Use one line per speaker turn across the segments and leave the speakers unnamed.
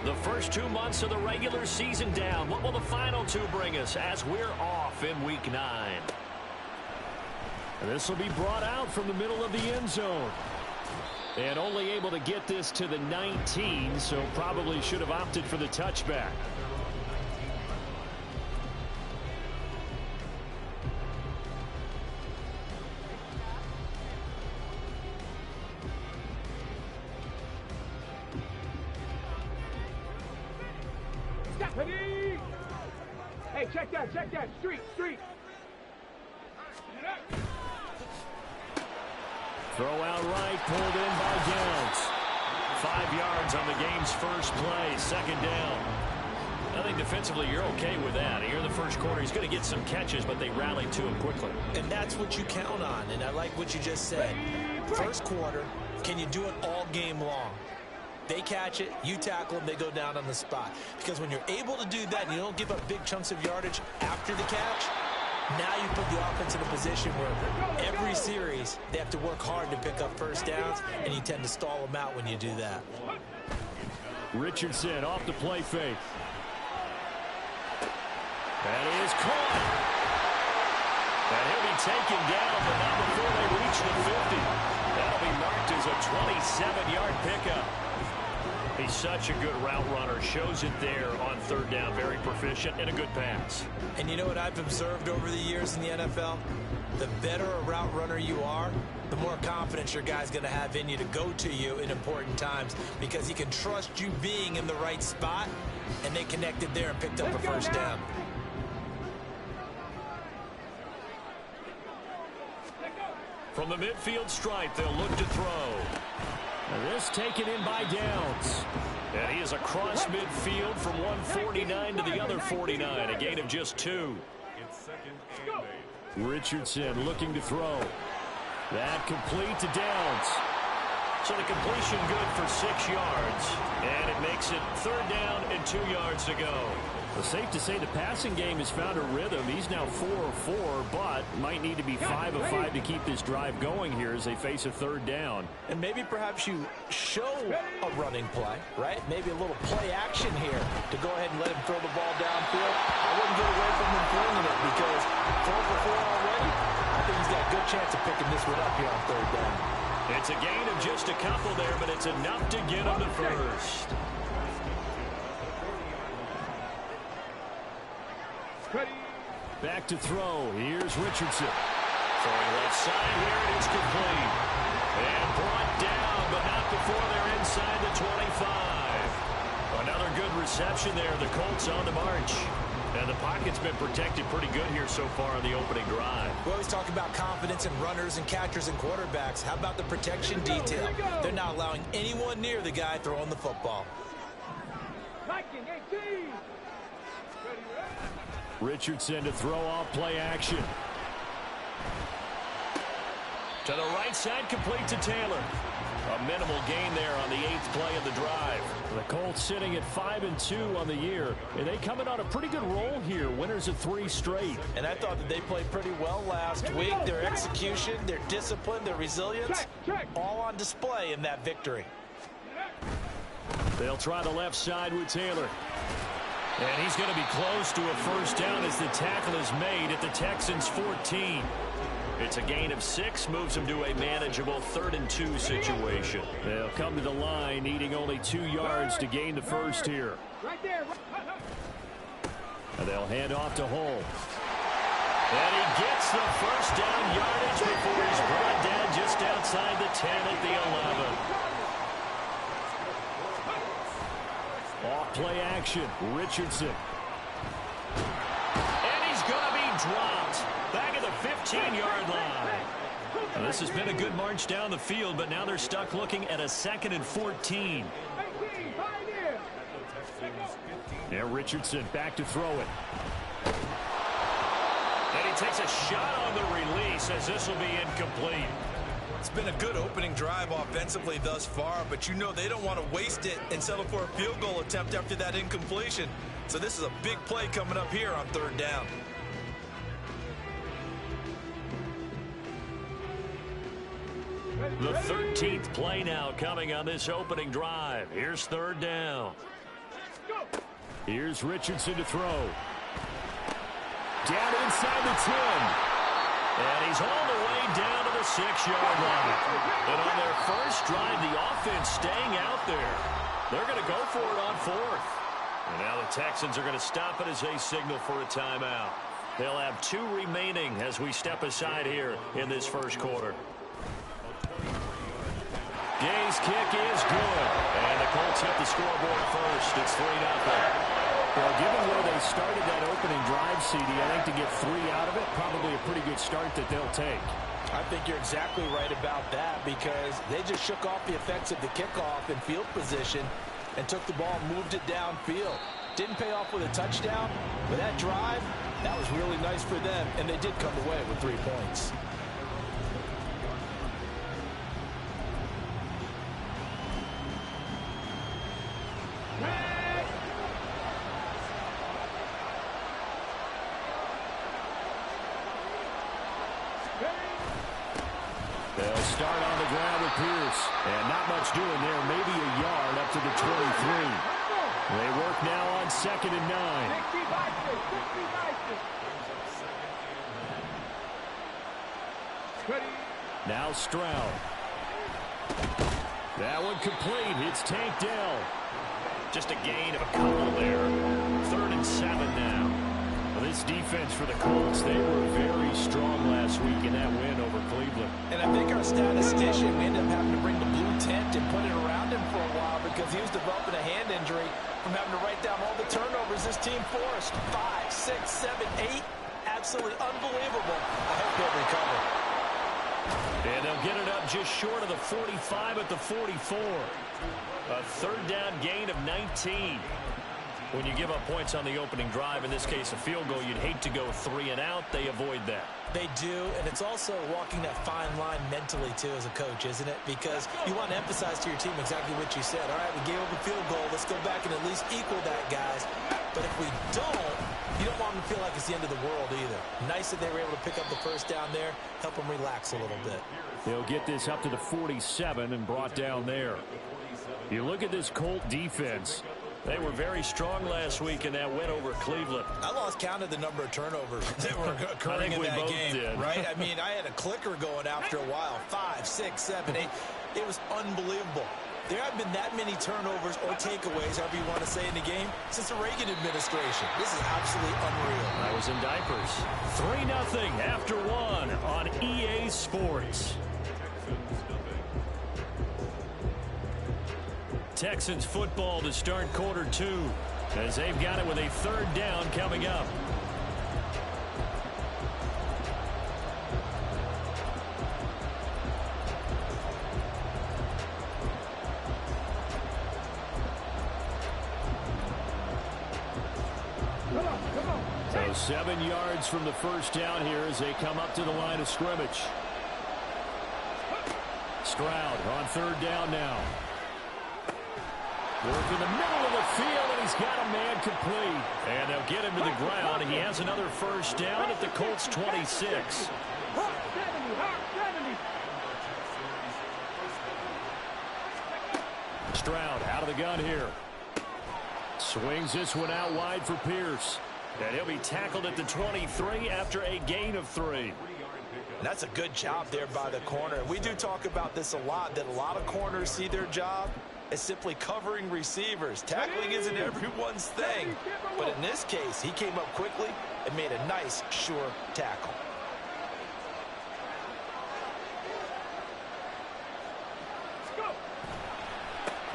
The first 2 months of the regular season down. What will the final 2 bring us as we're off in Week 9? And this will be brought out from the middle of the end zone. And only able to get this to the 19, so probably should have opted for the touchback.
Ready? Hey, check that. Street.
Throw out right, pulled in by Downs. 5 yards on the game's first play, second down. I think defensively you're okay with that. Here in the first quarter, he's going to get some catches, but they rallied to him quickly.
And that's what you count on, and I like what you just said. First quarter, can you do it all game long? They catch it, you tackle them, they go down on the spot. Because when you're able to do that and you don't give up big chunks of yardage after the catch, now you put the offense in a position where every series they have to work hard to pick up first downs, and you tend to stall them out when you do that.
Richardson off the play fake. That is caught. And he'll be taken down, but not before they reach the 50. That'll be marked as a 27-yard pickup. He's such a good route runner. Shows it there on third down. Very proficient and a good pass.
And you know what I've observed over the years in the NFL? The better a route runner you are, the more confidence your guy's going to have in you to go to you in important times, because he can trust you being in the right spot, and they connected there and picked up a first down.
From the midfield stripe, they'll look to throw. And this taken in by Downs. And he is across midfield from 149 to the other 49. A gain of just 2. Richardson looking to throw. That complete to Downs. So the completion good for 6 yards. And it makes it third down and 2 yards to go. Well, safe to say the passing game has found a rhythm. He's now 4 of 4, but might need to be 5 of 5 to keep this drive going here as they face a third down.
And maybe perhaps you show a running play, right? Maybe a little play action here to go ahead and let him throw the ball downfield. I wouldn't get away from him throwing it, because 4 for 4 already, I think he's got a good chance of picking this one up here on third down.
It's a gain of just a couple there, but it's enough to get him to first. Back to throw. Here's Richardson. Throwing left side where it is complete. And brought down, but not before they're inside the 25. Another good reception there. The Colts on the march. And the pocket's been protected pretty good here so far on the opening drive.
We always talk about confidence in runners and catchers and quarterbacks. How about the protection detail? They're not allowing anyone near the guy throwing the football.
Richardson to throw off play action. To the right side, complete to Taylor. A minimal gain there on the 8th play of the drive. The Colts sitting at 5-2 on the year, and they coming on a pretty good roll here. Winners of 3 straight.
And I thought that they played pretty well last week. Their execution, their discipline, their resilience, all on display in that victory.
They'll try the left side with Taylor. And he's going to be close to a first down as the tackle is made at the Texans' 14. It's a gain of 6, moves them to a manageable 3rd and 2 situation. They'll come to the line, needing only 2 yards to gain the first here. And they'll hand off to Hull. And he gets the first down yardage before he's brought down just outside the 10 at the 11. Off play action, Richardson. And he's going to be dropped back at the 15-yard line. Now, this has been a good march down the field, but now they're stuck looking at a 2nd and 14. Now Richardson back to throw it. And he takes a shot on the release as this will be incomplete.
It's been a good opening drive offensively thus far, but you know they don't want to waste it and settle for a field goal attempt after that incompletion. So this is a big play coming up here on third down.
The 13th play now coming on this opening drive. Here's third down. Here's Richardson to throw. Down inside the 10. And he's all the way down to the 6-yard line. And on their first drive, the offense staying out there. They're going to go for it on 4th. And now the Texans are going to stop it as they signal for a timeout. They'll have 2 remaining as we step aside here in this first quarter. Gay's kick is good. And the Colts hit the scoreboard first. It's 3-0.
Well, given where they started that opening drive, CD, I think to get 3 out of it, probably a pretty good start that they'll take.
I think you're exactly right about that because they just shook off the effects of the kickoff in field position and took the ball and moved it downfield. Didn't pay off with a touchdown, but that drive, that was really nice for them, and they did come away with 3 points.
They'll start on the ground with Pierce. And not much doing there. Maybe a yard up to the 23. They work now on 2nd and 9. Now Stroud. That one complete. It's Tank Dell. Just a gain of a couple there. 3rd and 7 now. Well, this defense for the Colts, they were very strong last week in that win over Cleveland.
And I think our statistician, we ended up having to bring the blue tent and put it around him for a while because he was developing a hand injury from having to write down all the turnovers this team forced. 5, 6, 7, 8. Absolutely unbelievable. I hope he'll recover.
And they'll get it up just short of the 45 at the 44. A 3rd down gain of 19. When you give up points on the opening drive, in this case a field goal, you'd hate to go 3 and out. They avoid that.
They do, and it's also walking that fine line mentally, too, as a coach, isn't it? Because you want to emphasize to your team exactly what you said. All right, we gave up a field goal. Let's go back and at least equal that, guys. But if we don't, you don't want them to feel like it's the end of the world either. Nice that they were able to pick up the first down there, help them relax a little bit.
They'll get this up to the 47 and brought down there. You look at this Colt defense. They were very strong last week in that win over Cleveland.
I lost count of the number of turnovers that were occurring in that game, right? I mean, I had a clicker going after a while. 5, 6, 7, 8. It was unbelievable. There haven't been that many turnovers or takeaways, however you want to say, in the game since the Reagan administration. This is absolutely unreal.
I was in diapers. 3-0 after 1 on EA Sports. Texans football to start quarter 2 as they've got it with a 3rd down coming up. So 7 yards from the first down here as they come up to the line of scrimmage. Stroud on 3rd down now. Work in the middle of the field, and he's got a man complete. And they'll get him to the ground. He has another first down at the Colts 26. Stroud out of the gun here. Swings this one out wide for Pierce. And he'll be tackled at the 23 after a gain of 3.
That's a good job there by the corner. We do talk about this a lot, that a lot of corners see their job as simply covering receivers. Tackling isn't everyone's thing. But in this case, he came up quickly and made a nice, sure tackle.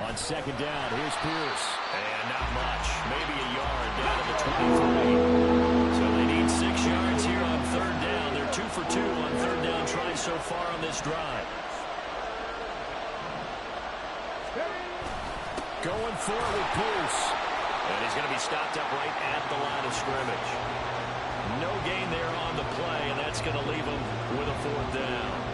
On 2nd down, here's Pierce. And not much. Maybe a yard down to the 23. So they need 6 yards here on 3rd down. They're 2 for 2 on 3rd down tries so far on this drive. Going for it with Pierce. And he's going to be stopped up right at the line of scrimmage. No gain there on the play, and that's going to leave him with a 4th down.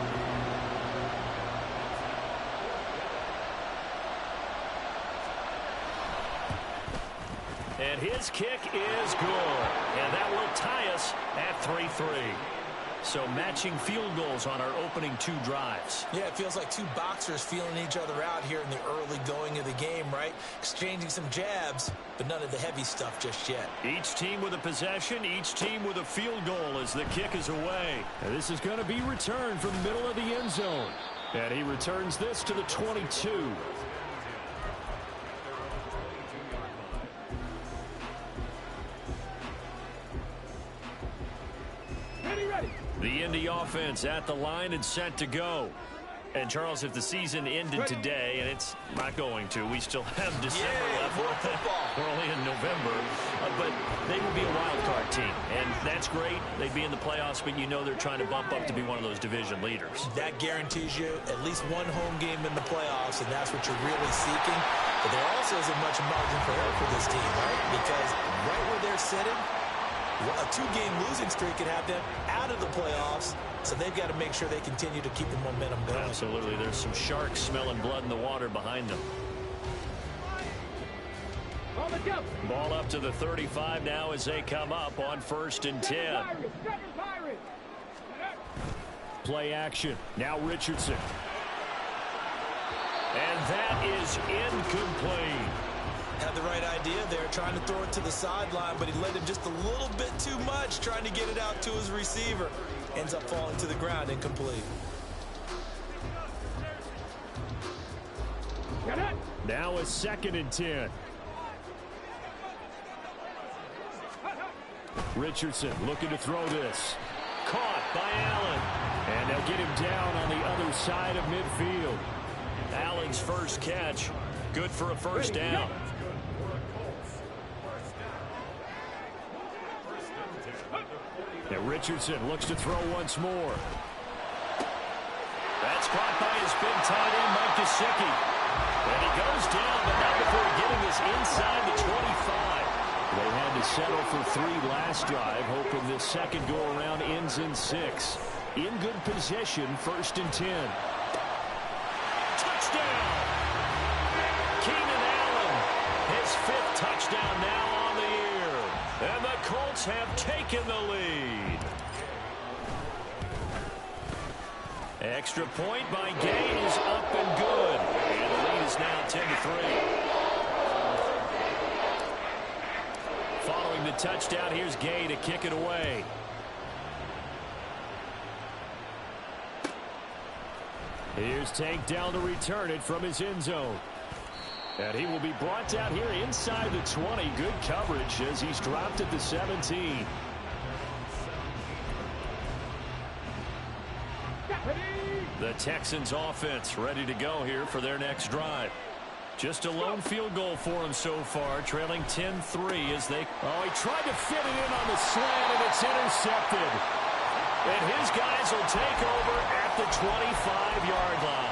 And his kick is good. And that will tie us at 3-3. So matching field goals on our opening 2 drives.
Yeah, it feels like 2 boxers feeling each other out here in the early going of the game, right? Exchanging some jabs, but none of the heavy stuff just yet.
Each team with a possession, each team with a field goal as the kick is away.
And this is going to be returned from the middle of the end zone. And he returns this to the 22.
The Indy offense at the line and set to go. And, Charles, if the season ended today, and it's not going to, we still have December left. We're only in November. But they would be a wild card team, and that's great. They'd be in the playoffs, but you know they're trying to bump up to be one of those division leaders.
That guarantees you at least one home game in the playoffs, and that's what you're really seeking. But there also isn't much margin for error for this team, right? Because right where they're sitting, a 2-game losing streak could have them out of the playoffs, so they've got to make sure they continue to keep the momentum going.
Absolutely. There's some sharks smelling blood in the water behind them. Ball up to the 35 now as they come up on 1st and 10.
Play action. Now Richardson.
And that is incomplete.
Had the right idea there, trying to throw it to the sideline, but he led him just a little bit too much, trying to get it out to his receiver. Ends up falling to the ground, incomplete.
Now a 2nd and 10. Richardson looking to throw this.
Caught by Allen.
And they'll get him down on the other side of midfield.
Allen's first catch, good for a first down.
And Richardson looks to throw once more.
That's caught by his big tight end, Mike Gesicki. And he goes down, but not before getting us inside the 25.
They had to settle for 3 last drive, hoping this second go-around ends in 6. In good position, 1st and 10.
Touchdown! Keenan Allen, his 5th touchdown now on the year. And the Colts have taken the lead. Extra point by Gay is up and good. And the lead is now 10-3. Following the touchdown, here's Gay to kick it away.
Here's Tank down to return it from his end zone. And he will be brought down here inside the 20. Good coverage as he's dropped at the 17.
The Texans offense ready to go here for their next drive. Just a lone field goal for him so far, trailing 10-3 as they...
Oh, he tried to fit it in on the slant, and it's intercepted.
And his guys will take over at the 25-yard line.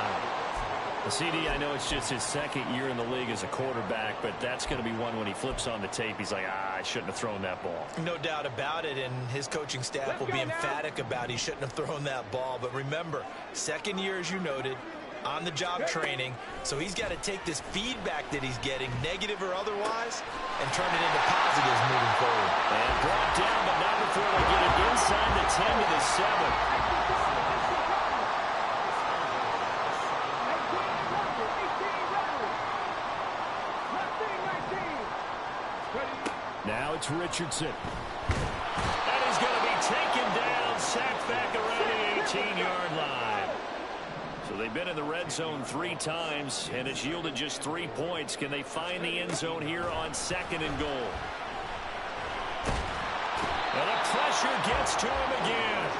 The CD, I know it's just his 2nd year in the league as a quarterback, but that's going to be one when he flips on the tape. He's like, I shouldn't have thrown that ball.
No doubt about it, and his coaching staff will be emphatic about he shouldn't have thrown that ball. But remember, 2nd year, as you noted, on-the-job training, so he's got to take this feedback that he's getting, negative or otherwise, and turn it into positives moving forward.
And brought down, but not before they get it inside the 10 to the 7.
Now it's Richardson.
And he's going to be taken down, sacked back around the 18-yard line. So they've been in the red zone 3 times, and it's yielded just 3 points. Can they find the end zone here on 2nd and goal? And the pressure gets to him again.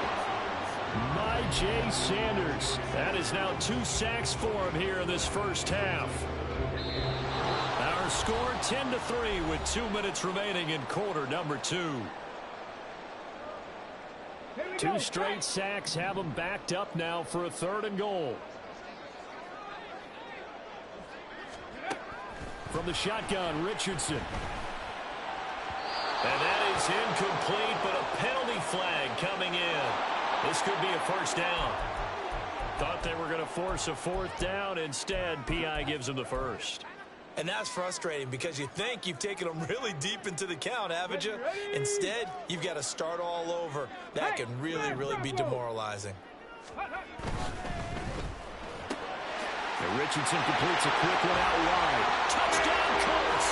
Jay Sanders. That is now 2 sacks for him here in this first half.
Our score 10-3 with 2 minutes remaining in quarter number 2.
2 straight sacks have them backed up now for a 3rd and goal. From the shotgun, Richardson.
And that is incomplete, but a penalty flag coming in. This could be a first down. Thought they were going to force a 4th down. Instead, P.I. gives them the first.
And that's frustrating because you think you've taken them really deep into the count, haven't you? Instead, you've got to start all over. That can really, really be demoralizing.
And Richardson completes a quick one out wide.
Touchdown, Colts!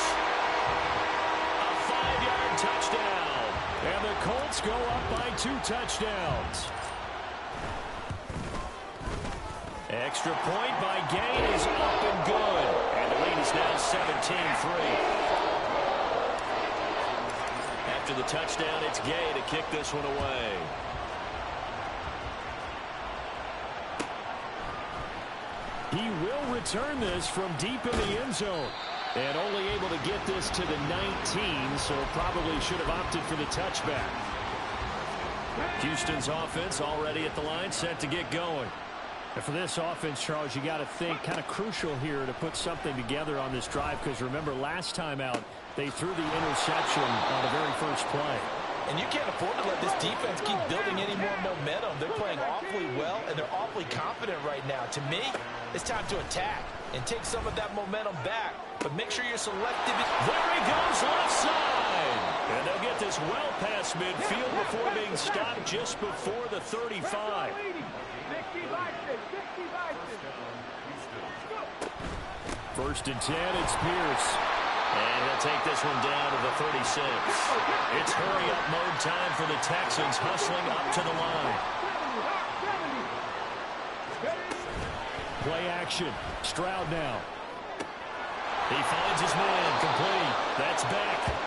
A 5-yard touchdown.
And the Colts go up by 2 touchdowns.
Extra point by Gain is up and good. And the lead is now 17-3. After the touchdown, it's Gay to kick this one away.
He will return this from deep in the end zone. And only able to get this to the 19, so probably should have opted for the touchback.
Houston's offense already at the line, set to get going.
And for this offense, Charles, you got to think kind of crucial here to put something together on this drive, because remember last time out they threw the interception on the very first play.
And you can't afford to let this defense keep building any more momentum. They're playing awfully well, and they're awfully confident right now. To me, it's time to attack and take some of that momentum back. But make sure you're selective.
There he goes, left side. And they'll get this well past midfield before being stopped just before the 35.
First and 10, it's Pierce.
And he'll take this one down to the 36. It's hurry-up mode time for the Texans, hustling up to the line.
Play action. Stroud now.
He finds his man, complete. That's back.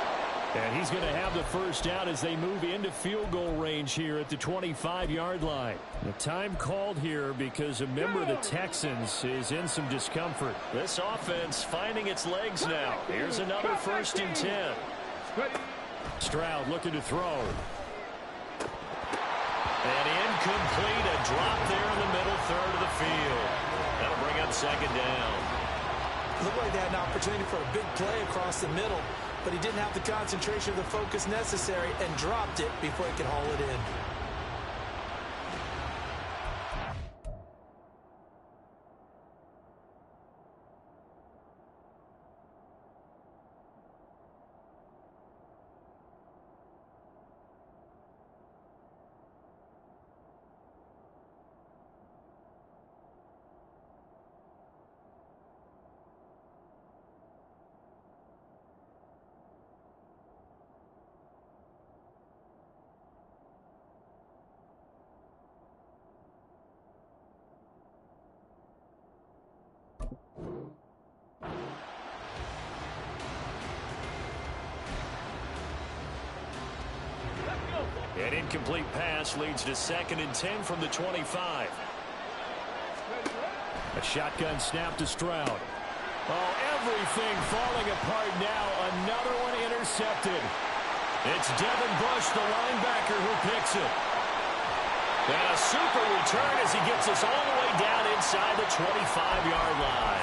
And he's going to have the first down as they move into field goal range here at the 25-yard line. The time called here because a member of the Texans is in some discomfort.
This offense finding its legs now. Here's another first and 10.
Stroud looking to throw.
And incomplete, a drop there in the middle third of the field. That'll bring up second down.
Looked like they had an opportunity for a big play across the middle, but he didn't have the concentration or the focus necessary and dropped it before he could haul it in.
An incomplete pass leads to second and 10 from the 25.
A shotgun snap to Stroud. Oh, everything falling apart now. Another one intercepted.
It's Devin Bush, the linebacker, who picks it. And a super return as he gets us all the way down inside the 25-yard line.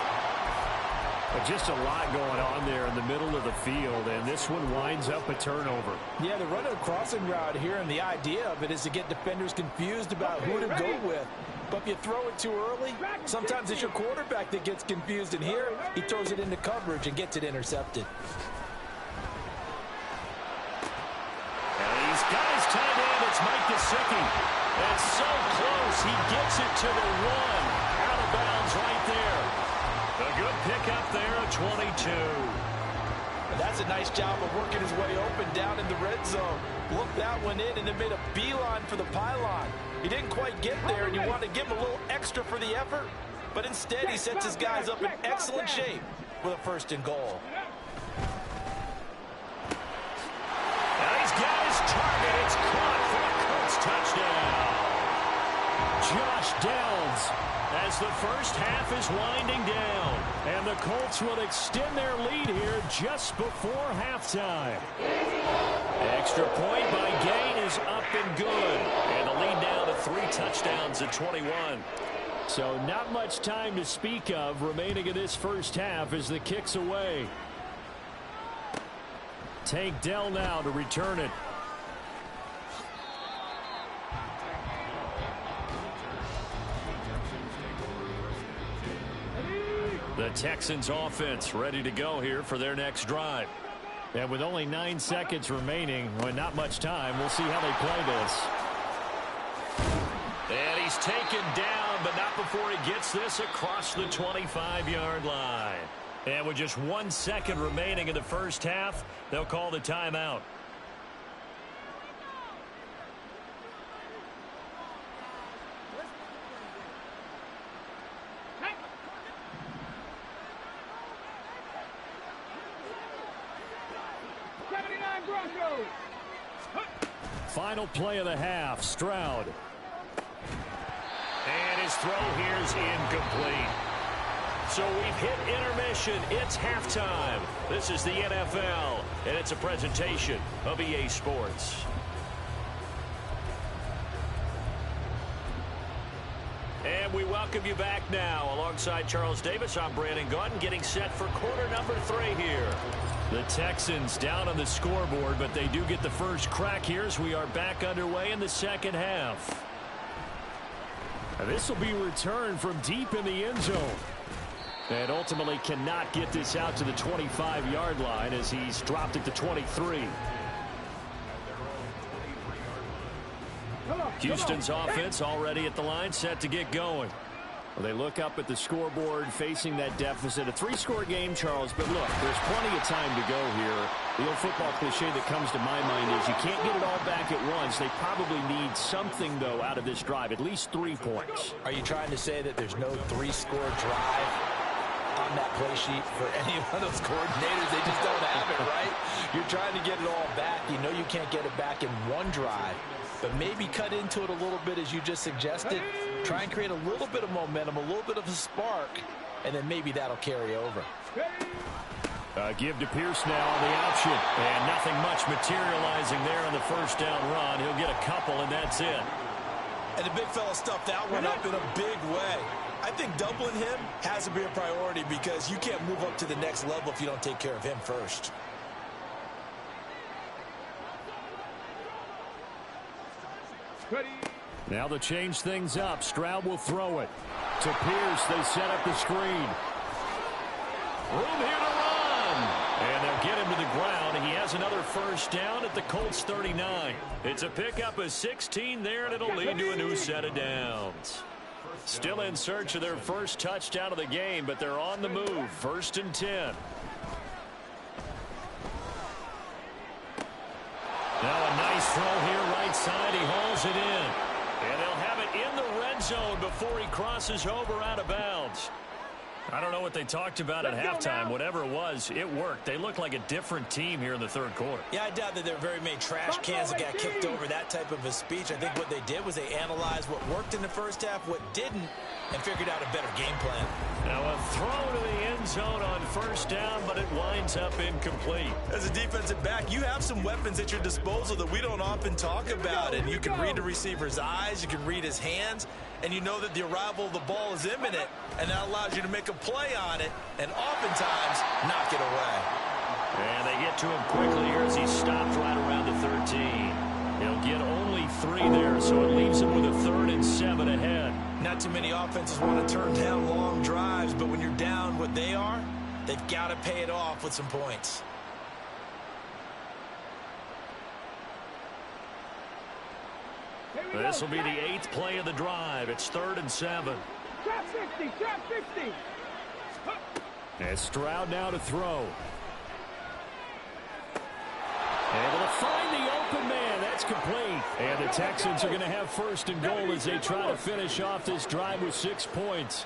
But just a lot going on there in the middle of the field, and this one winds up a turnover.
Yeah, they're running a crossing route here, and the idea of it is to get defenders confused about who to go with. But if you throw it too early, sometimes it's your quarterback that gets confused, and here he throws it into coverage and gets it intercepted.
And he's got his tight end. It's Mike Gesicki. That's so close. He gets it to the 1. Out of bounds right there. A good pickup there, a 22.
And that's a nice job of working his way open down in the red zone. Looked that one in and then made a beeline for the pylon. He didn't quite get there, and you want to give him a little extra for the effort. But instead, he sets his guys up in excellent shape with a first and goal.
Now he's got his target. It's caught for the Colts touchdown.
Josh Downs,
as the first half is winding down.
and the Colts will extend their lead here just before halftime.
Extra point by Gain is up and good. And the lead now to 3 touchdowns at 21.
So not much time to speak of remaining in this first half as the kick's away. Tank Dell now to return it.
The Texans offense ready to go here for their next drive.
And with only 9 seconds remaining, well, not much time, we'll see how they play this.
And he's taken down, but not before he gets this across the 25-yard line. And with just 1 second remaining in the first half, they'll call the timeout.
Final play of the half, Stroud.
And his throw here's incomplete. So we've hit intermission. It's halftime. This is the NFL, and it's a presentation of EA Sports. And we welcome you back now. Alongside Charles Davis, I'm Brandon Gaudin, getting set for quarter number 3 here.
The Texans down on the scoreboard, but they do get the first crack here as we are back underway in the second half. This will be returned from deep in the end zone. And ultimately cannot get this out to the 25-yard line as he's dropped it to 23.
Houston's offense already at the line, set to get going.
Well, they look up at the scoreboard facing that deficit. A 3-score game, Charles, but look, there's plenty of time to go here. The old football cliche that comes to my mind is you can't get it all back at once. They probably need something, though, out of this drive, at least 3 points.
Are you trying to say that there's no 3-score drive on that play sheet for any of those coordinators? They just don't have it, right? You're trying to get it all back. You know you can't get it back in one drive, but maybe cut into it a little bit as you just suggested. Try and create a little bit of momentum, a little bit of a spark, and then maybe that'll carry over.
Give to Pierce now on the option.
And nothing much materializing there on the first down run. He'll get a couple, and that's it.
And the big fella stuffed that one up in a big way. I think doubling him has to be a priority because you can't move up to the next level if you don't take care of him first.
Now to change things up, Stroud will throw it. To Pierce, they set up the screen.
Room here to run. And they'll get him to the ground. He has another first down at the Colts 39. It's a pickup of 16 there, and it'll lead to a new set of downs. Still in search of their first touchdown of the game, but they're on the move. 1st and 10. Now a nice throw here right side. He hauls it in. And they'll have it in the red zone before he crosses over out of bounds. I don't know what they talked about at halftime. Whatever it was, it worked. They look like a different team here in the third quarter.
Yeah, I doubt that there were very many trash cans that got kicked over, that type of a speech. I think what they did was they analyzed what worked in the first half, what didn't, and figured out a better game plan.
Now a throw to the end zone on first down, but it winds up incomplete.
As a defensive back, you have some weapons at your disposal that we don't often talk about. And you can read the receiver's eyes, you can read his hands, and you know that the arrival of the ball is imminent, and that allows you to make a play on it and oftentimes knock it away.
And they get to him quickly here as he stopped right around the 13. He'll get only 3 there, so it leaves him with a 3rd and 7 ahead.
Not too many offenses want to turn down long drives, but when you're down what they are, they've got to pay it off with some points.
This will be the 8th play of the drive. It's 3rd and 7.
Trap 50, trap 50.
And Stroud now to throw. Able to find the open man. That's complete. And the Texans are going to have 1st and goal as they try to finish off this drive with 6 points.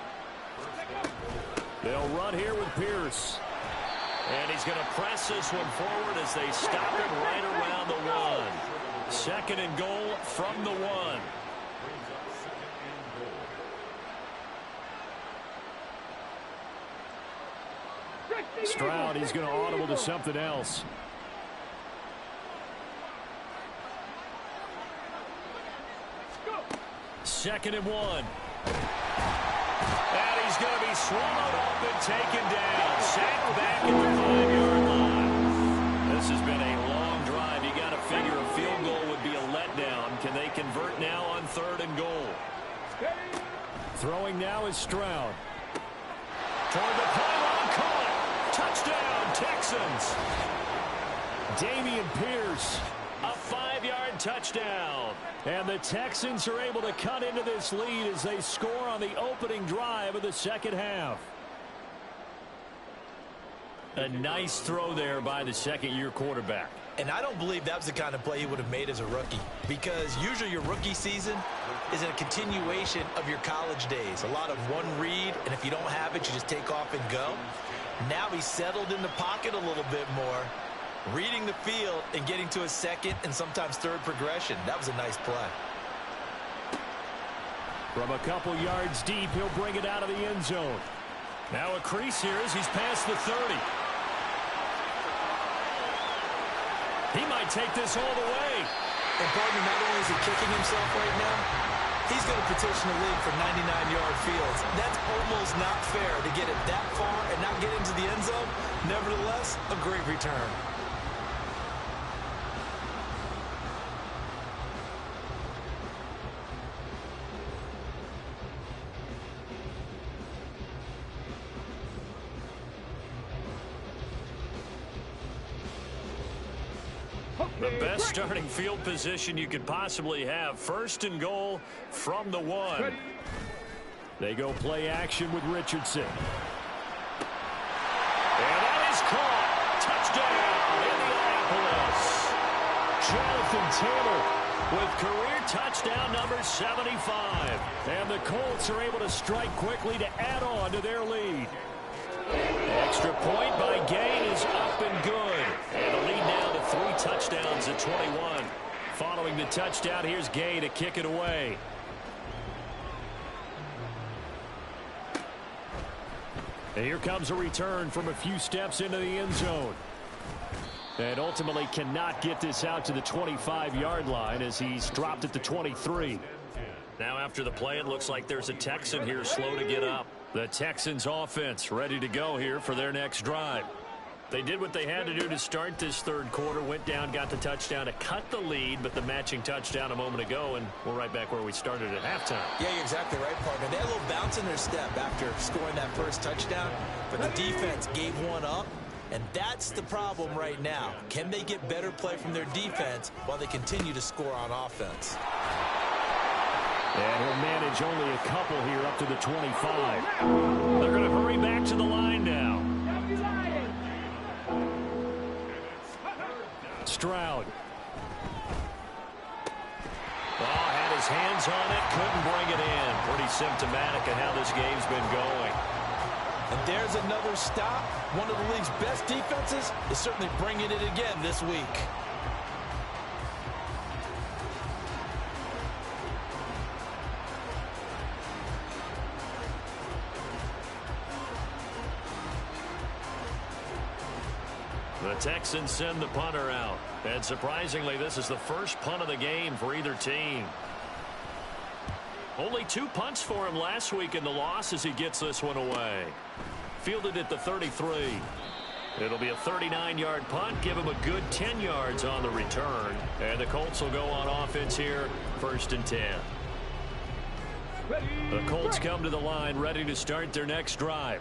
They'll run here with Pierce.
And he's going to press this one forward as they stop him right around the 1. 2nd and goal from the 1.
Stroud, he's going to audible to something else.
Second and 1. And he's going to be swallowed up and taken down. Sacked back at the 5-yard line. This has been a long drive. You got to figure a field goal would be a letdown. Can they convert now on 3rd and goal?
Throwing now is Stroud.
Toward the play
Texans. Dameon Pierce, a 5-yard touchdown. And the Texans are able to cut into this lead as they score on the opening drive of the second half. A nice throw there by the second-year quarterback.
And I don't believe that was the kind of play he would have made as a rookie, because usually your rookie season is a continuation of your college days. A lot of one read, and if you don't have it, you just take off and go. Now he's settled in the pocket a little bit more, reading the field and getting to a second and sometimes third progression. That was a nice play.
From a couple yards deep, he'll bring it out of the end zone. Now a crease here as he's past the 30. He might take this all the way.
And partner, not only is he kicking himself right now, he's going to petition the league for 99-yard fields. That's almost not fair to get it that far and not get into the end zone. Nevertheless, a great return.
The best starting field position you could possibly have. First and goal from the 1. They go play action with Richardson. And that is caught. Touchdown, Indianapolis. Jonathan Taylor with career touchdown number 75. And the Colts are able to strike quickly to add on to their lead. Extra point by Gay is up and good. And the lead now to 3 touchdowns at 21. Following the touchdown, here's Gay to kick it away. And here comes a return from a few steps into the end zone. And ultimately cannot get this out to the 25-yard line as he's dropped at the 23. Now after the play, it looks like there's a Texan here slow to get up. The Texans offense ready to go here for their next drive. They did what they had to do to start this third quarter, went down, got the touchdown to cut the lead, but the matching touchdown a moment ago, and we're right back where we started at halftime.
Yeah, you're exactly right, partner. They had a little bounce in their step after scoring that first touchdown, but the defense gave one up, and that's the problem right now. Can they get better play from their defense while they continue to score on offense?
And he'll manage only a couple here up to the 25. They're going to hurry back to the line now. Stroud. Oh, had his hands on it, couldn't bring it in. Pretty symptomatic of how this game's been going.
And there's another stop. One of the league's best defenses is certainly bringing it again this week.
The Texans send the punter out. And surprisingly, this is the first punt of the game for either team. Only 2 punts for him last week in the loss as he gets this one away. Fielded at the 33. It'll be a 39-yard punt. Give him a good 10 yards on the return. And the Colts will go on offense here, 1st and 10. The Colts come to the line ready to start their next drive.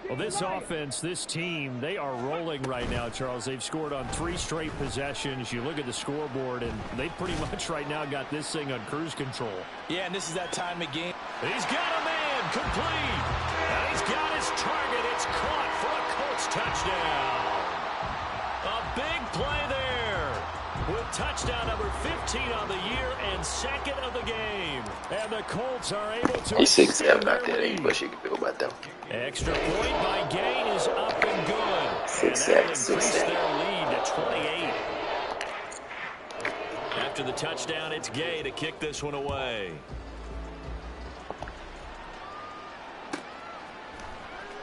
Well, this offense, this team, they are rolling right now, Charles. They've scored on 3 straight possessions. You look at the scoreboard, and they pretty much right now got this thing on cruise control.
Yeah, and this is that time of game.
He's got a man complete. And he's got his target. It's caught for a Colts touchdown. A big play there with touchdown number 15 on the year and 2nd of the game. And the Colts are able to...
He's 6'7" out there. Ain't much you can do about them.
Extra point by Gain is up and good.
6'7", 6'7".
Their lead to 28. After the touchdown, it's Gay to kick this one away.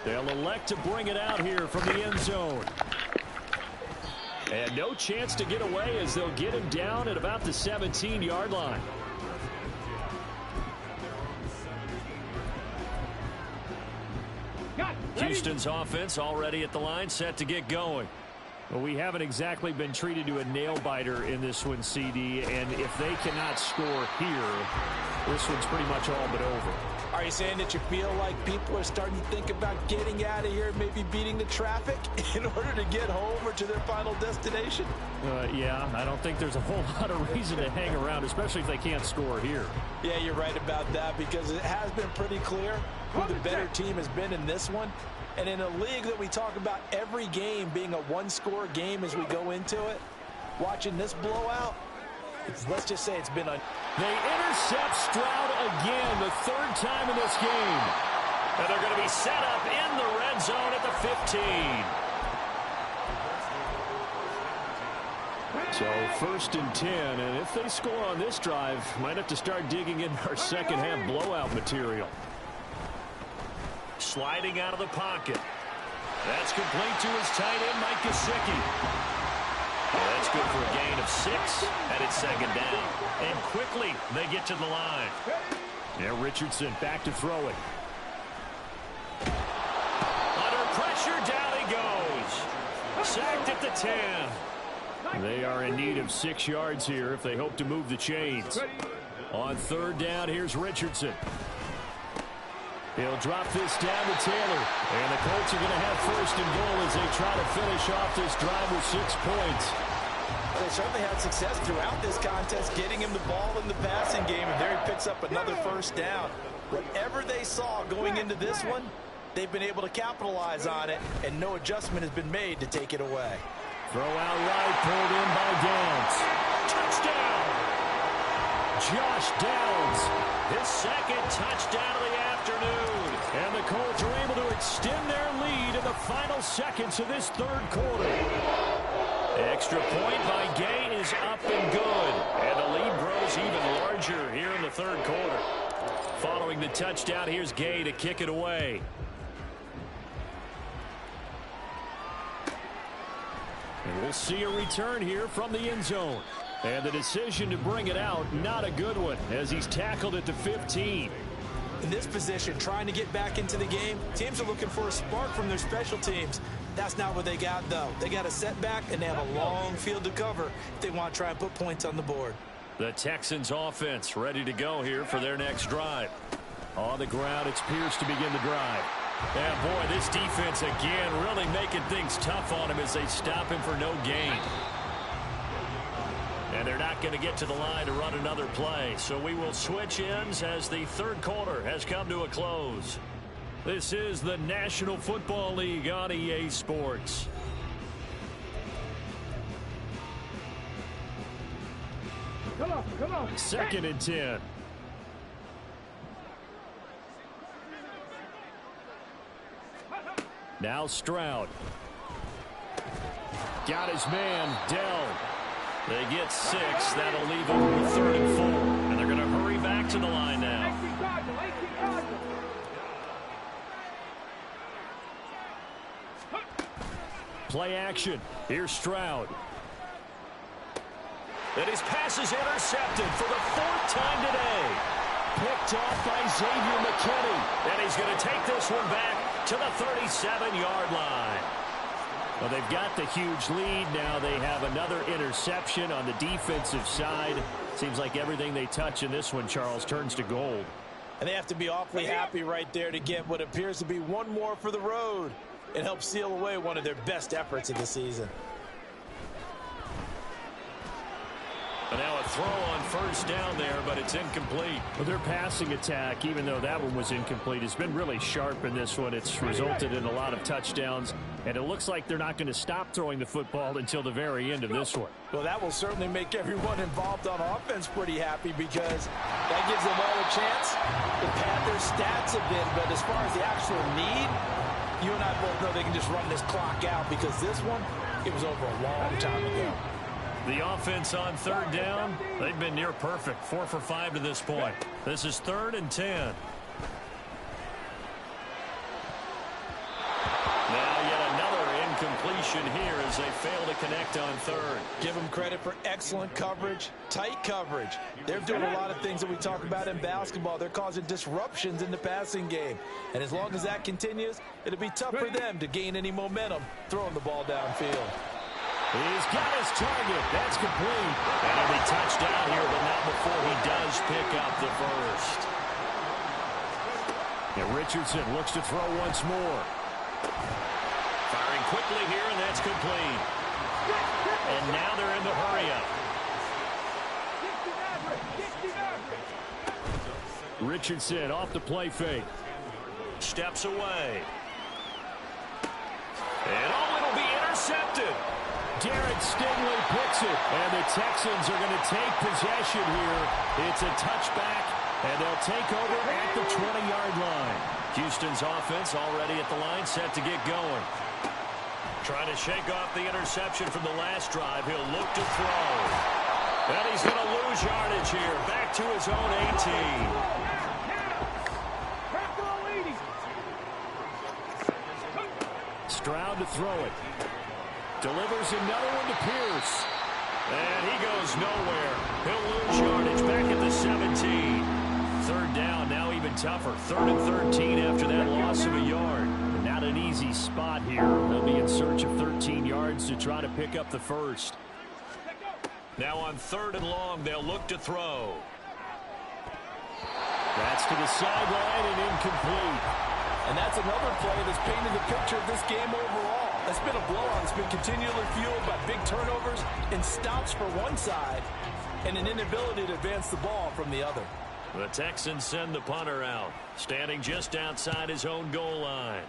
They'll elect to bring it out here from the end zone. And no chance to get away as they'll get him down at about the 17-yard line. Houston's offense already at the line, set to get going. Well, we haven't exactly been treated to a nail-biter in this one, CD, and if they cannot score here, this one's pretty much all but over.
Are you saying that you feel like people are starting to think about getting out of here, maybe beating the traffic in order to get home or to their final destination?
Yeah, I don't think there's a whole lot of reason to hang around, especially if they can't score here.
Yeah, you're right about that, because it has been pretty clear who the better team has been in this one. And in a league that we talk about every game being a one-score game as we go into it, watching this blowout, let's just say it's been a...
They intercept Stroud again, the third time in this game.
And they're going to be set up in the red zone at the 15.
So 1st and 10, and if they score on this drive, might have to start digging in our second half blowout material.
Sliding out of the pocket. That's complete to his tight end, Mike Gesicki. That's good for a gain of 6, and it's 2nd down. And quickly, they get to the line.
Yeah, Richardson back to throw it.
Under pressure, down he goes. Sacked at the 10.
They are in need of 6 yards here if they hope to move the chains. On 3rd down, here's Richardson. He'll drop this down to Taylor. And the Colts are going to have 1st and goal as they try to finish off this drive with 6 points.
They certainly had success throughout this contest, getting him the ball in the passing game, and there he picks up another 1st down. Whatever they saw going into this one, they've been able to capitalize on it, and no adjustment has been made to take it away.
Throw out right, pulled in by Downs.
Touchdown!
Josh Downs.
His 2nd touchdown of the afternoon.
And the Colts are able to extend their lead in the final seconds of this 3rd quarter.
Extra point by Gay is up and good. And the lead grows even larger here in the 3rd quarter.
Following the touchdown, here's Gay to kick it away. And we'll see a return here from the end zone. And the decision to bring it out, not a good one, as he's tackled at the 15.
In this position, trying to get back into the game, teams are looking for a spark from their special teams. That's not what they got, though. They got a setback, and they have a long field to cover if they want to try and put points on the board.
The Texans offense ready to go here for their next drive. On the ground, it's Pierce to begin the drive.
And boy, this defense again really making things tough on him as they stop him for no gain. And they're not going to get to the line to run another play. So we will switch ends as the 3rd quarter has come to a close.
This is the National Football League on EA Sports.
Come on.
2nd and 10. Now Stroud. Got his man, Dell.
They get 6. That'll leave them with 3rd and 4. And they're going to hurry back to the line now.
Play action. Here's Stroud.
And his pass is intercepted for the 4th time today.
Picked off by Xavier McKinney.
And he's going to take this one back to the 37-yard line.
Well, they've got the huge lead. Now they have another interception on the defensive side. Seems like everything they touch in this one, Charles, turns to gold.
And they have to be awfully happy right there to get what appears to be one more for the road and help seal away one of their best efforts of the season.
And now a throw on 1st down there, but it's incomplete.
Well, their passing attack, even though that one was incomplete, has been really sharp in this one. It's resulted in a lot of touchdowns, and it looks like they're not going to stop throwing the football until the very end of this one.
Well, that will certainly make everyone involved on offense pretty happy, because that gives them all a chance to pad their stats a bit. But as far as the actual need, you and I both know they can just run this clock out, because this one, it was over a long time ago.
The offense on 3rd down, they've been near perfect. 4 for 5 to this point. This is 3rd and 10. Now yet another incompletion here as they fail to connect on 3rd.
Give them credit for excellent coverage, tight coverage. They're doing a lot of things that we talk about in basketball. They're causing disruptions in the passing game. And as long as that continues, it'll be tough for them to gain any momentum throwing the ball downfield.
He's got his target. That's complete.
And he'll be touched down here, but not before he does pick up the 1st.
And Richardson looks to throw once more.
Firing quickly here, and that's complete. And now they're in the hurry-up.
Richardson off the play fake.
Steps away. And it'll be intercepted.
Derek Stingley picks it, and the Texans are going to take possession here. It's a touchback, and they'll take over at the 20-yard line.
Houston's offense already at the line, set to get going. Trying to shake off the interception from the last drive. He'll look to throw. And he's going to lose yardage here. Back to his own 18.
Stroud to throw it. Delivers another one to Pierce.
And he goes nowhere. He'll lose yardage back at the 17.
Third down, now even tougher. 3rd and 13 after that loss of a yard. Not an easy spot here. They'll be in search of 13 yards to try to pick up the first.
Now on 3rd and long, they'll look to throw.
That's to the sideline and incomplete.
And that's another play that's painted the picture of this game overall. That's been a blowout. It's been continually fueled by big turnovers and stops for one side and an inability to advance the ball from the other.
The Texans send the punter out, standing just outside his own goal line.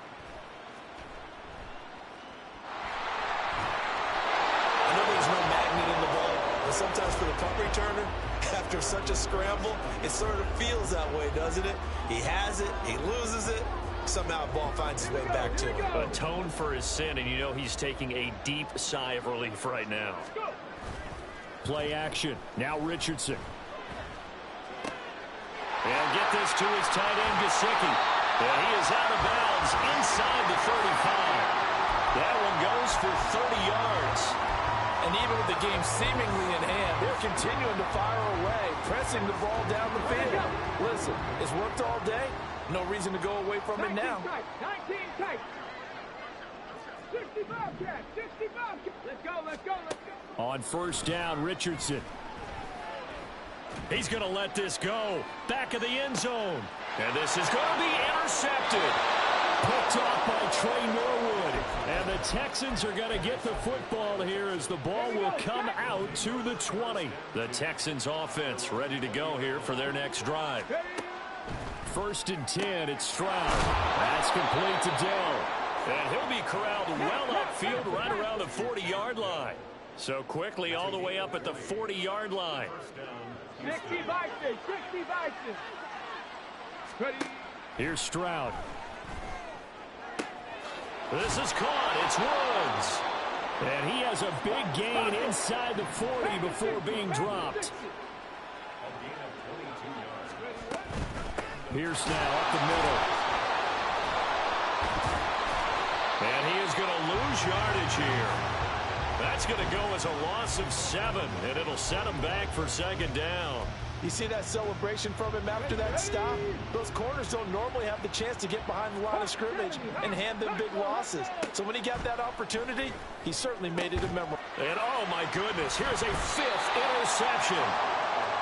I know there's no magnet in the ball, but sometimes for the punt returner, after such a scramble, it sort of feels that way, doesn't it? He has it, he loses it, somehow the ball finds its way back to him.
Atone for his sin, and you know he's taking a deep sigh of relief right now.
Play action. Now Richardson.
And get this to his tight end, Gesicki. And he is out of bounds inside the 35. That one goes for 30 yards.
And even with the game seemingly in hand, they're continuing to fire away, pressing the ball down the field. Listen, it's worked all day. No reason to go away from it now.
19 tight. 65 catch. 65 catch. Let's go, let's go, let's go.
On first down, Richardson.
He's going to let this go. Back of the end zone. And this is going to be intercepted.
Picked off by Trey Norwood. And the Texans are going to get the football here as the ball will come out to the 20.
The Texans offense ready to go here for their next drive.
1st and 10, it's Stroud. That's complete to Dell.
And he'll be corralled well upfield right around the 40-yard line. So quickly all the way up at the 40-yard line.
60 Vikings, 60 Vikings. Ready.
Here's Stroud.
This is caught. It's Woods.
And he has a big gain inside the 40 before being dropped. Pierce now up the middle.
And he is going to lose yardage here. That's going to go as a loss of 7, and it'll set him back for 2nd down.
You see that celebration from him after that stop? Those corners don't normally have the chance to get behind the line of scrimmage and hand them big losses. So when he got that opportunity, he certainly made it a memorable.
And oh my goodness, here's a 5th interception.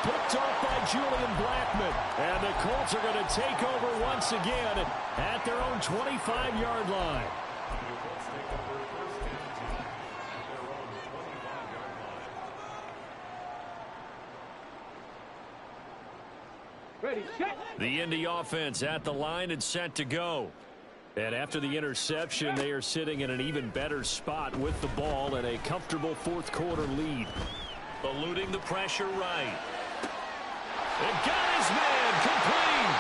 Picked off by Julian Blackman. And the Colts are going to take over once again at their own 25-yard line.
Ready, set.
The Indy offense at the line and set to go. And after the interception, they are sitting in an even better spot with the ball and a comfortable 4th quarter lead.
Eluding the pressure right. And got his man complete.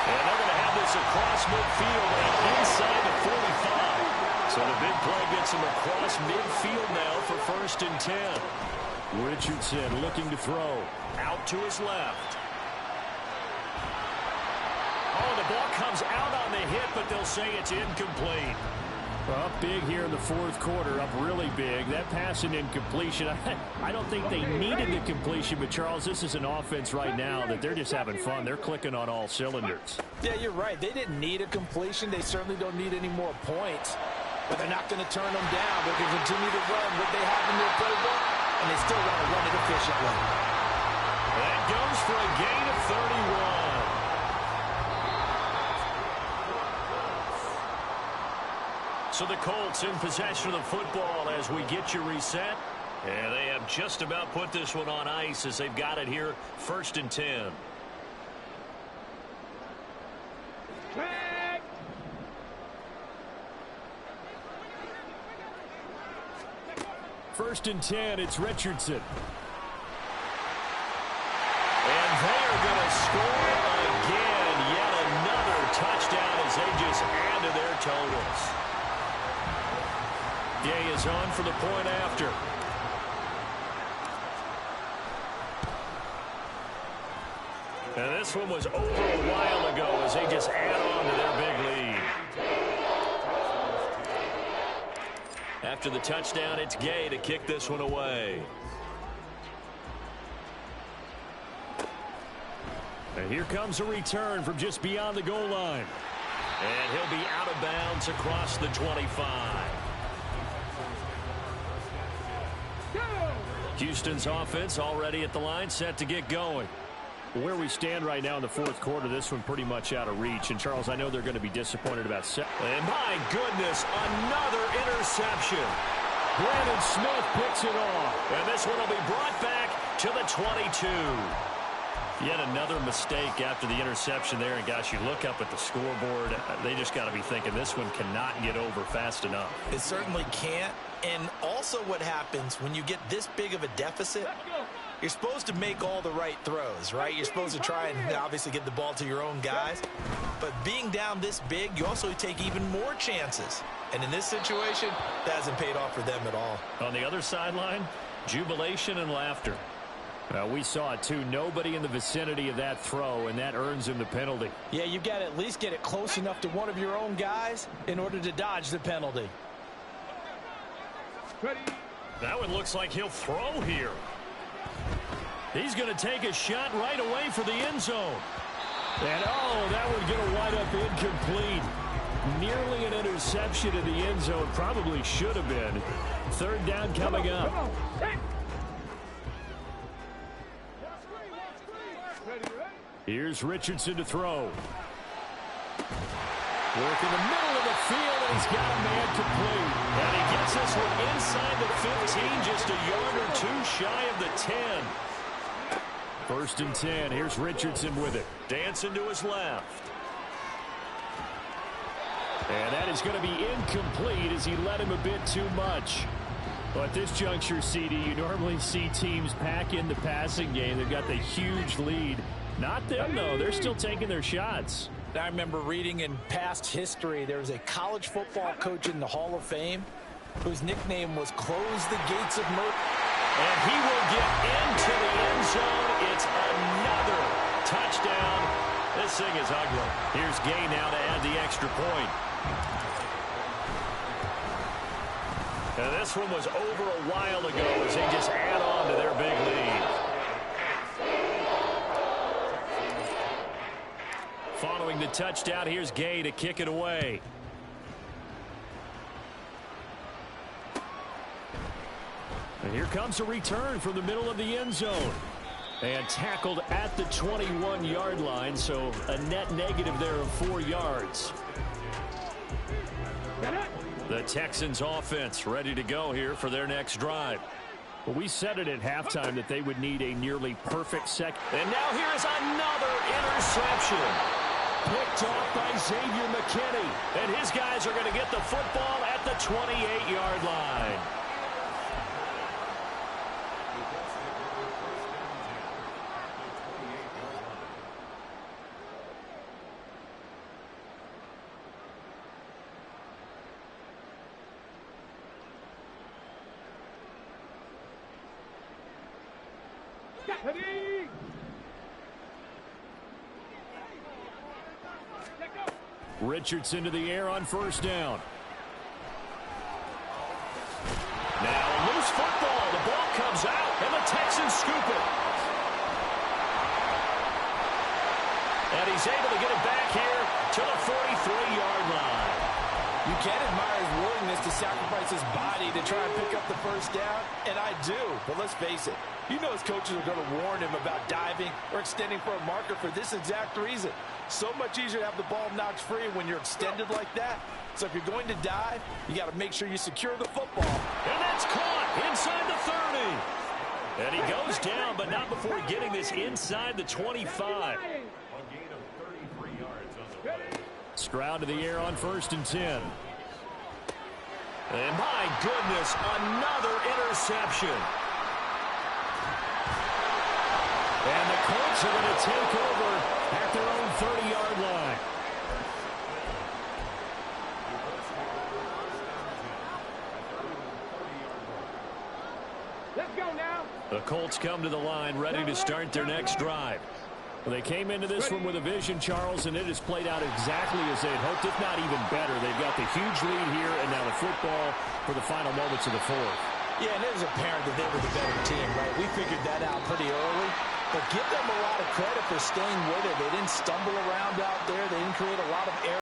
And they're going to have this across midfield and inside the 45. So the big play gets him across midfield now for 1st and 10.
Richardson looking to throw.
Out to his left. Oh, the ball comes out on the hit, but they'll say it's incomplete.
Up big here in the 4th quarter, up really big. That pass and incompletion, I don't think they needed the completion, but Charles, this is an offense right now that they're just having fun. They're clicking on all cylinders.
Yeah, you're right. They didn't need a completion. They certainly don't need any more points. But they're not going to turn them down. They can continue to run what they have in their playbook, and they still want to run it efficiently.
That goes for a gain of 31.
So the Colts in possession of the football as we get you reset. And they have just about put this one on ice as they've got it here, 1st and 10. First and 10, it's Richardson. And they are going to score again. Yet another touchdown as they just add to their totals. Gay is on for the point after. And this one was over a while ago as they just add on to their big lead. After the touchdown, it's Gay to kick this one away. And here comes a return from just beyond the goal line. And he'll be out of bounds across the 25. Houston's offense already at the line, set to get going. Where we stand right now in the 4th quarter, this one pretty much out of reach. And, Charles, I know they're going to be disappointed about And, my goodness, another interception. Brandon Smith picks it off. And this one will be brought back to the 22. Yet another mistake after the interception there. And, gosh, you look up at the scoreboard. They just got to be thinking this one cannot get over fast enough.
It certainly can't. And also what happens when you get this big of a deficit, you're supposed to make all the right throws, right? You're supposed to try and obviously get the ball to your own guys. But being down this big, you also take even more chances. And in this situation, that hasn't paid off for them at all.
On the other sideline, jubilation and laughter. We saw it too. Nobody in the vicinity of that throw, and that earns him the penalty.
Yeah, you've got to at least get it close enough to one of your own guys in order to dodge the penalty.
That one looks like he'll throw here. He's going to take a shot right away for the end zone. And, oh, that one's going to wind up incomplete. Nearly an interception in the end zone. Probably should have been. 3rd down coming up. Here's Richardson to throw. Work in the middle of the field, and he's got a man complete. And he gets this one inside the 15, just a yard or two shy of the 10. 1st and 10. Here's Richardson with it. Dancing to his left. And that is going to be incomplete as he led him a bit too much. Well, at this juncture, CD, you normally see teams pack in the passing game. They've got the huge lead. Not them, though. They're still taking their shots.
I remember reading in past history, there was a college football coach in the Hall of Fame whose nickname was Close the Gates of Murder.
And he will get into the end zone. It's another touchdown. This thing is ugly. Here's Gay now to add the extra point. And this one was over a while ago as they just add on to their big lead. Following the touchdown, here's Gay to kick it away. And here comes a return from the middle of the end zone. And tackled at the 21-yard line, so a net negative there of 4 yards. The Texans offense ready to go here for their next drive. Well, we said it at halftime that they would need a nearly perfect second. And now here is another interception. Picked off by Xavier McKinney. And his guys are going to get the football at the 28-yard line. Richardson to the air on first down. Now a loose football. The ball comes out, and the Texans scoop it. And he's able to get it back here to the 43-yard line.
You can admire his willingness to sacrifice his body to try and pick up the first down, and I do. But let's face it, You know his coaches are going to warn him about diving or extending for a marker for this exact reason. So much easier to have the ball knocked free when you're extended like that. So if you're going to dive, you got to make sure you secure the football.
And that's caught inside the 30. And he goes down, but not before getting this inside the 25. Stroud to the air on 1st and 10. And my goodness, another interception. And the Colts are going to take over at their own 30-yard line.
Let's go now.
The Colts come to the line ready to start their next drive. Well, they came into this one with a vision, Charles, and it has played out exactly as they had hoped, if not even better. They've got the huge lead here, and now the football for the final moments of the fourth.
Yeah, and it was apparent that they were the better team, right? We figured that out pretty early. But give them a lot of credit for staying with it. They didn't stumble around out there. They didn't create a lot of errors.